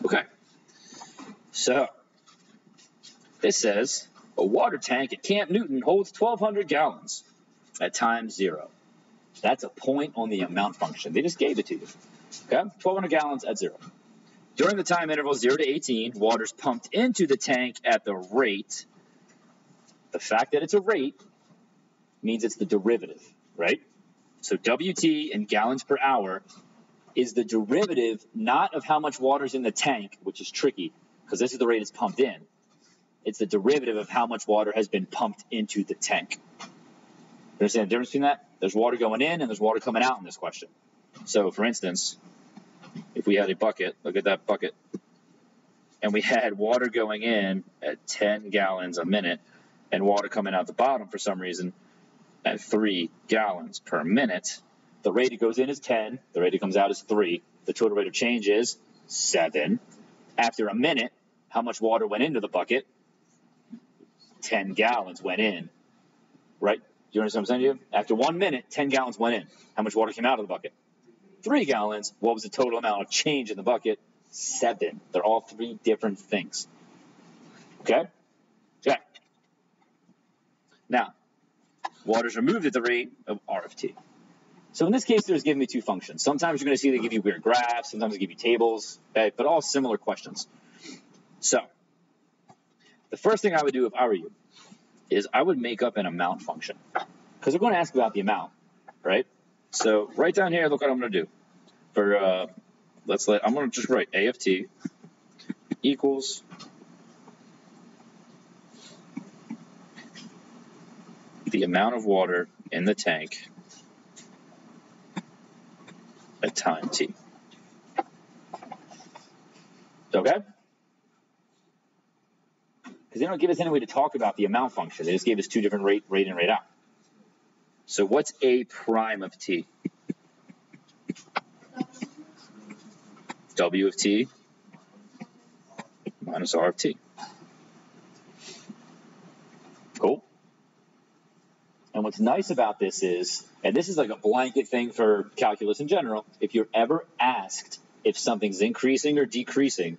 Okay. So this says a water tank at Camp Newton holds 1,200 gallons at time 0. That's a point on the amount function. They just gave it to you. Okay, 1,200 gallons at 0. During the time interval 0 to 18, water's pumped into the tank at the rate. The fact that it's a rate means it's the derivative, right? So WT in gallons per hour is the derivative not of how much water's in the tank, which is tricky because this is the rate it's pumped in. It's the derivative of how much water has been pumped into the tank. You understand the difference between that? There's water going in and there's water coming out in this question. So, for instance, if we had a bucket, look at that bucket, and we had water going in at 10 gallons a minute and water coming out the bottom for some reason at 3 gallons per minute, the rate it goes in is 10, the rate it comes out is 3, the total rate of change is 7. After a minute, how much water went into the bucket? 10 gallons went in, right? You understand what I'm saying to you? After 1 minute, 10 gallons went in. How much water came out of the bucket? 3 gallons. What was the total amount of change in the bucket? 7. They're all 3 different things. Okay? Okay. Now, water's removed at the rate of R of t. So in this case, they're just giving me 2 functions. Sometimes you're going to see they give you weird graphs. Sometimes they give you tables. Okay? But all similar questions. So the first thing I would do if I were you is I would make up an amount function. Because they're going to ask about the amount, right? So right down here, look what I'm going to do. For I'm going to just write A of t equals the amount of water in the tank at time t. Okay? Because they don't give us any way to talk about the amount function. They just gave us 2 different rate in, rate out. So what's A prime of t? W of t minus R of t. Cool. And what's nice about this is, and this is like a blanket thing for calculus in general, if you're ever asked if something's increasing or decreasing,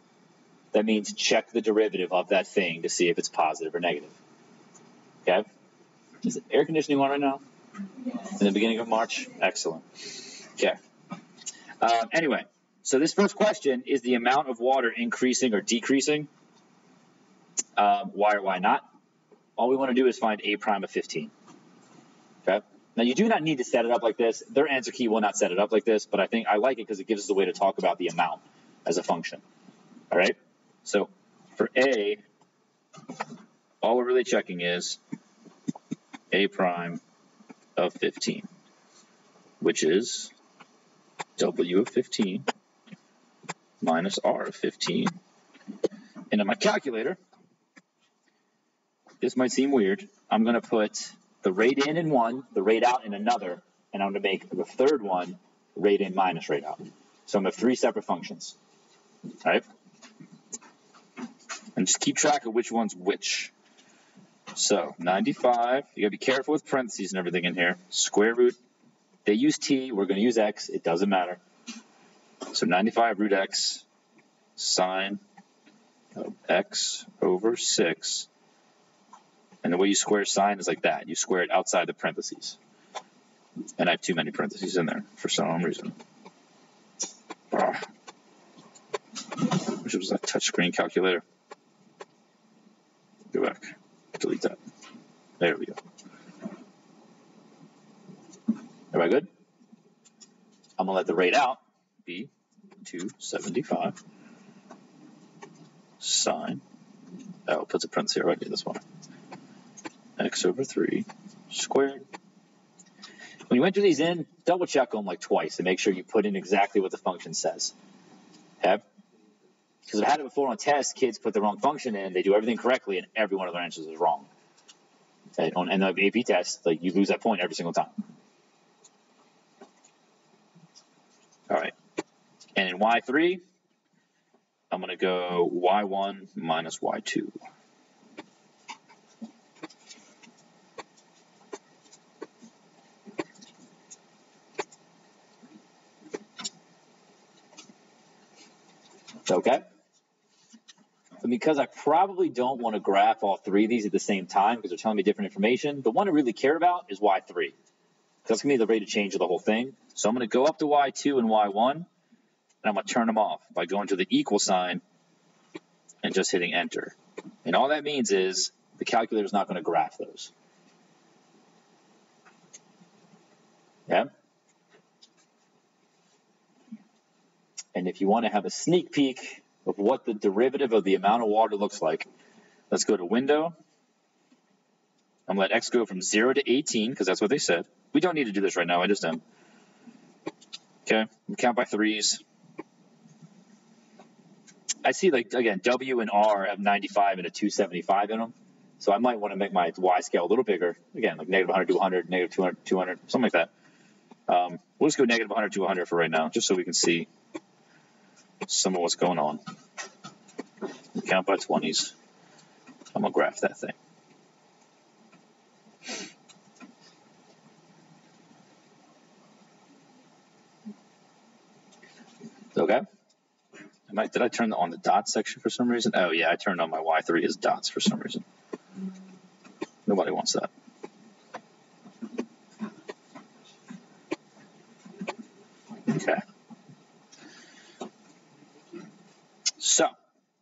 that means check the derivative of that thing to see if it's positive or negative. Okay? Is it air conditioning on right now? In the beginning of March? Excellent. Okay. Anyway, so this first question is the amount of water increasing or decreasing. Why or why not? All we want to do is find A prime of 15. Okay? Now, you do not need to set it up like this. Their answer key will not set it up like this, but I think I like it because it gives us a way to talk about the amount as a function. All right? So for A, all we're really checking is A prime of 15, which is W of 15 minus R of 15. And in my calculator, this might seem weird. I'm going to put the rate in one, the rate out in another, and I'm going to make the third one rate in minus rate out. So I'm going to have 3 separate functions. All right? And just keep track of which one's which. So 95, you got to be careful with parentheses and everything in here. Square root, they use t, we're going to use x, it doesn't matter. So 95 root x sine of x over 6. And the way you square sine is like that. You square it outside the parentheses. And I have too many parentheses in there for some reason. Wish it was a touchscreen calculator. Go back. Delete that. There we go. Everybody good? I'm going to let the rate out be 275 sine. Oh, puts a parenthesis here. Right here, this one. X over 3 squared. When you enter these in, double check them like twice and make sure you put in exactly what the function says. Okay? Because I've had it before on tests, kids put the wrong function in, they do everything correctly, and every one of their answers is wrong. Okay? And the AP test, like you lose that point every single time. All right. And in Y3, I'm going to go Y1 minus Y2. Okay? And because I probably don't want to graph all three of these at the same time because they're telling me different information, the one I really care about is Y3. Because that's going to be the rate of change of the whole thing. So I'm going to go up to Y2 and Y1, and I'm going to turn them off by going to the equal sign and just hitting enter. And all that means is the calculator is not going to graph those. Yeah? And if you want to have a sneak peek of what the derivative of the amount of water looks like, let's go to Window. I'm going to let X go from 0 to 18 because that's what they said. We don't need to do this right now. I just am. Okay, we count by threes. I see, like, again, W and R have 95 and a 275 in them. So I might want to make my Y scale a little bigger. Again, like negative 100 to 100, negative 200, 200, something like that. We'll just go negative 100 to 100 for right now, just so we can see some of what's going on. We count by 20s. I'm going to graph that thing. Okay. Did I turn on the dots section for some reason? Oh, yeah, I turned on my Y3 as dots for some reason. Nobody wants that. Okay. So,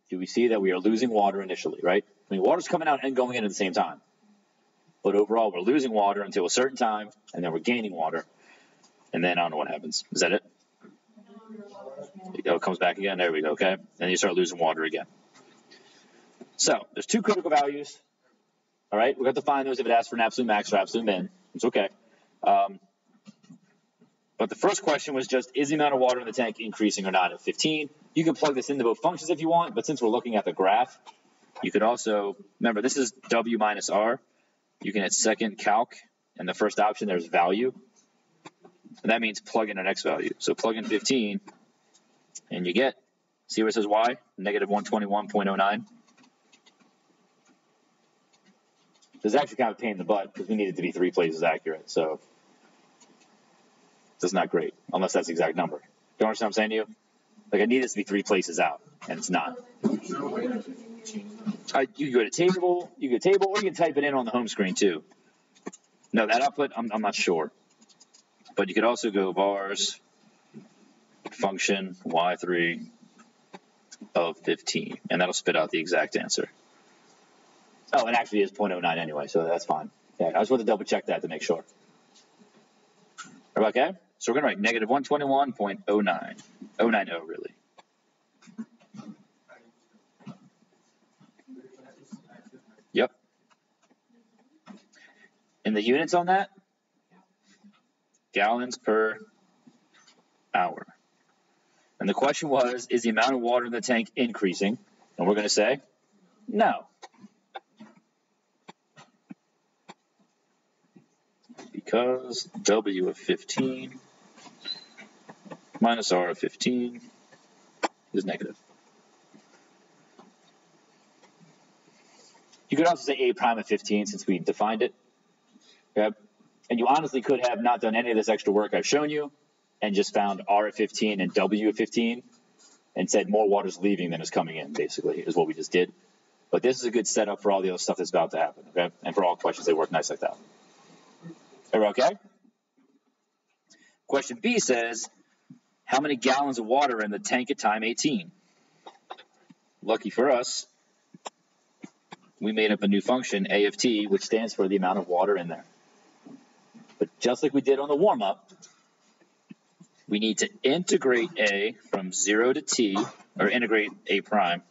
do we see that we are losing water initially, right? I mean, water's coming out and going in at the same time. But overall, we're losing water until a certain time, and then we're gaining water. And then I don't know what happens. Is that it? It comes back again. There we go, okay? And you start losing water again. So, there's two critical values. All right, we have to find those if it asks for an absolute max or absolute min. It's okay. But the first question was just, is the amount of water in the tank increasing or not at 15? You can plug this into both functions if you want, but since we're looking at the graph, you could also, remember, this is W minus R. You can hit second calc, and the first option, there's value. And that means plug in an X value. So plug in 15, and you get, see where it says Y? Negative 121.09. This is actually kind of a pain in the butt because we need it to be 3 places accurate. So that's not great, unless that's the exact number. Do you understand what I'm saying to you? Like, I need this to be 3 places out, and it's not. You can go to table, or you can type it in on the home screen too. No, that output, I'm not sure. But you could also go vars function Y3 of 15, and that'll spit out the exact answer. Oh, it actually is 0.09 anyway, so that's fine. Yeah, I just want to double check that to make sure. Okay, so we're going to write negative 121.09. 090, really. Yep. And the units on that? Gallons per hour. And the question was, is the amount of water in the tank increasing? And we're going to say, no. Because W of 15 minus R of 15 is negative. You could also say A prime of 15 since we defined it. Okay? And you honestly could have not done any of this extra work I've shown you and just found R of 15 and W of 15 and said more water's leaving than is coming in, basically, is what we just did. But this is a good setup for all the other stuff that's about to happen, okay? And for all questions, they work nice like that. Everybody okay? Question B says, how many gallons of water are in the tank at time 18? Lucky for us, we made up a new function, A of t, which stands for the amount of water in there. But just like we did on the warm-up, we need to integrate A from 0 to t, or integrate A prime.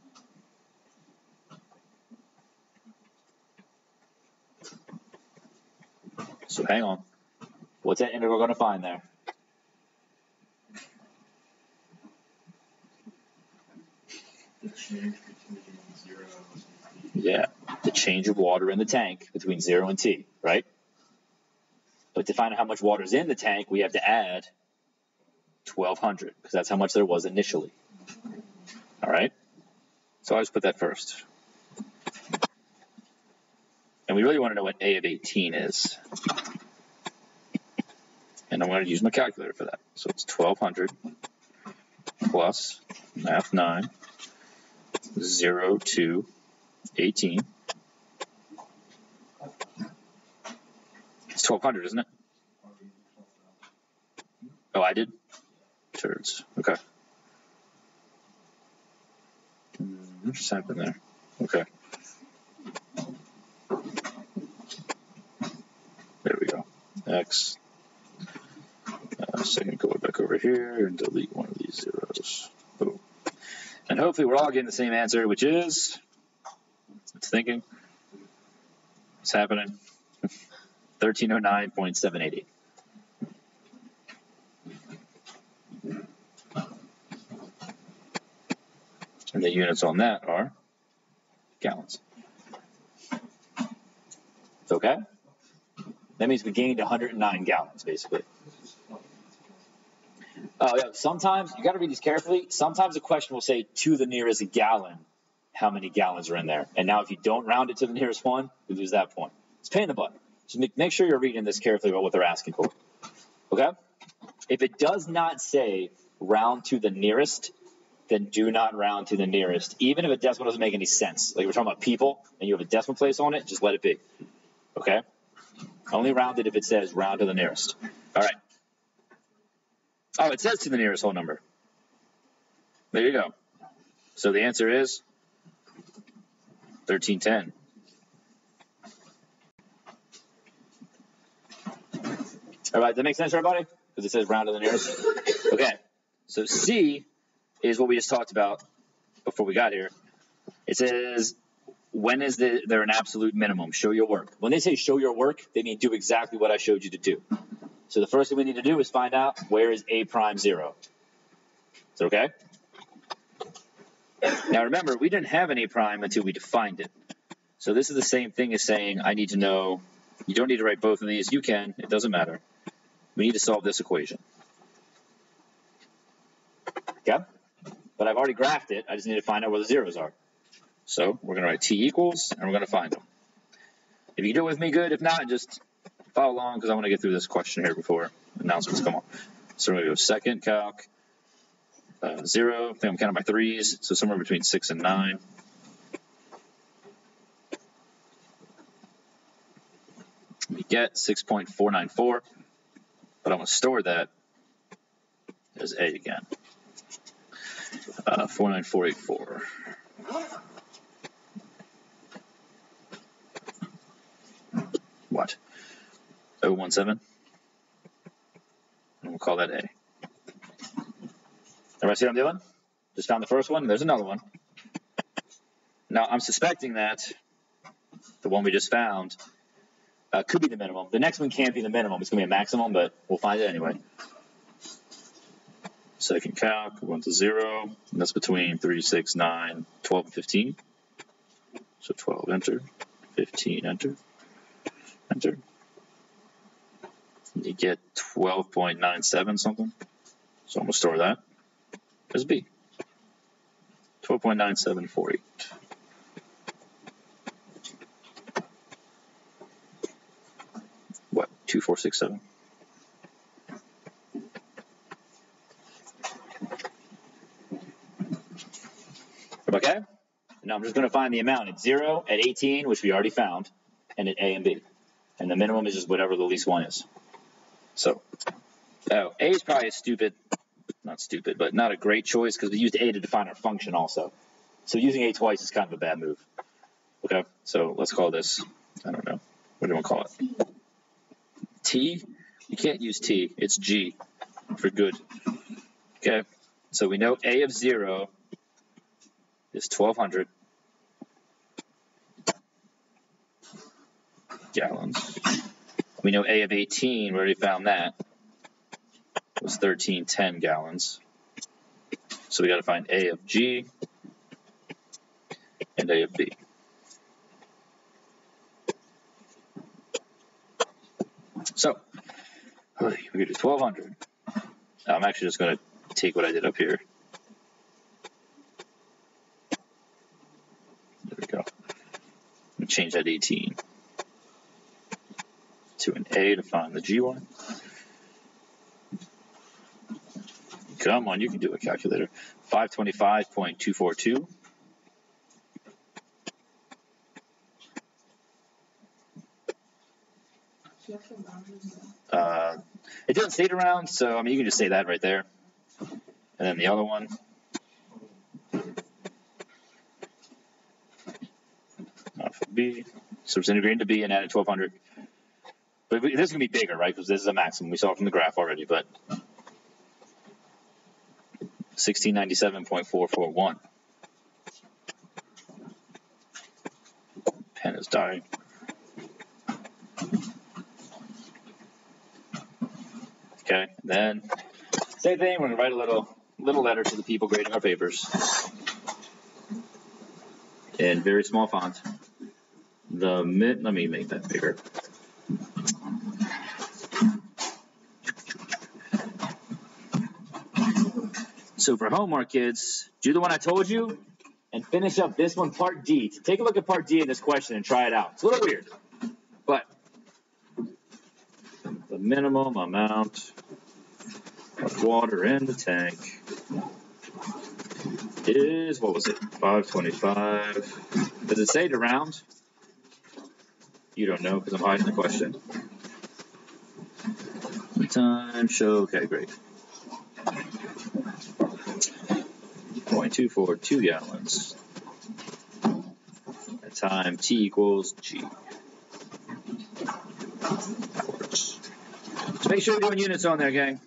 So hang on. What's that integral going to find there? The change between 0 and t. Yeah, the change of water in the tank between 0 and t, right? But to find out how much water is in the tank, we have to add 1,200, because that's how much there was initially. All right? So I'll just put that first. And we really want to know what A of 18 is. And I'm going to use my calculator for that. So it's 1,200 plus math 9 0 to 18. It's 1,200, isn't it? Oh, I did? Turds. Okay. What just happened there? Okay. There we go. X. Second, go back over here and delete one of these zeros. Boom. And hopefully we're all getting the same answer, which is, it's thinking, it's happening, 1309.788. And the units on that are gallons. Okay? That means we gained 109 gallons, basically. Oh, yeah. Sometimes, you got to read these carefully. Sometimes a question will say to the nearest gallon, how many gallons are in there. And now if you don't round it to the nearest one, you lose that point. It's a pain in the butt. So make sure you're reading this carefully about what they're asking for. Okay? If it does not say round to the nearest, then do not round to the nearest. Even if a decimal doesn't make any sense. Like we're talking about people, and you have a decimal place on it, just let it be. Okay? Only round it if it says round to the nearest. All right. Oh, it says to the nearest whole number. There you go. So the answer is 1310. All right, that makes sense, everybody? Because it says round to the nearest. Okay. So C is what we just talked about before we got here. It says, when is there an absolute minimum? Show your work. When they say show your work, they mean do exactly what I showed you to do. So the first thing we need to do is find out where is A prime 0. Is that okay? Now remember, we didn't have an A prime until we defined it. So this is the same thing as saying I need to know, you don't need to write both of these. You can. It doesn't matter. We need to solve this equation. Okay? But I've already graphed it. I just need to find out where the zeros are. So we're going to write T equals, and we're going to find them. If you do it with me, good. If not, just follow along because I want to get through this question here before announcements come on. So we're going to go second calc, 0. I think I'm counting by threes, so somewhere between 6 and 9. We get 6.494, but I'm going to store that as A again. 49484. What? 017? And we'll call that A. Everybody see what I'm doing? Just found the first one. There's another one. Now, I'm suspecting that the one we just found could be the minimum. The next one can't be the minimum. It's going to be a maximum, but we'll find it anyway. Second calc, 1 to 0. And that's between 3, 6, 9, 12, and 15. So 12, enter. 15, enter. Enter. You get 12.97 something. So I'm going to store that as B. 12.9748. What? 2467. Okay? Now I'm just going to find the amount at 0, at 18, which we already found, and at A and B. And the minimum is just whatever the least one is. So, A is probably a stupid, not stupid, but not a great choice because we used A to define our function also. So using A twice is kind of a bad move. Okay, so let's call this, I don't know, what do you want to call it? T? You can't use T, it's G for good. Okay, so we know A of 0 is 1,200 gallons. We know A of 18, we already found that, was 1,310 gallons. So we got to find A of G and A of B. So we could do 1,200. I'm actually just going to take what I did up here. There we go. And change that 18 to an A to find the G one. Come on, you can do a calculator. 525.242 It doesn't state around, so I mean you can just say that right there. And then the other one. For B. So it's integrated to B and added 1200. But this is going to be bigger, right? Because this is a maximum. We saw it from the graph already, but 1697.441. Pen is dying. Okay, then same thing. We're going to write a little letter to the people grading our papers in very small font. Let me make that bigger. So for homework, kids, do the one I told you and finish up this one, part D. Take a look at part D in this question and try it out. It's a little weird, but the minimum amount of water in the tank is, what was it, 525. Does it say to round? You don't know because I'm hiding the question. Time, show, okay, great. 0.242 gallons. At time T equals G. That works. So make sure you're doing units on there, gang.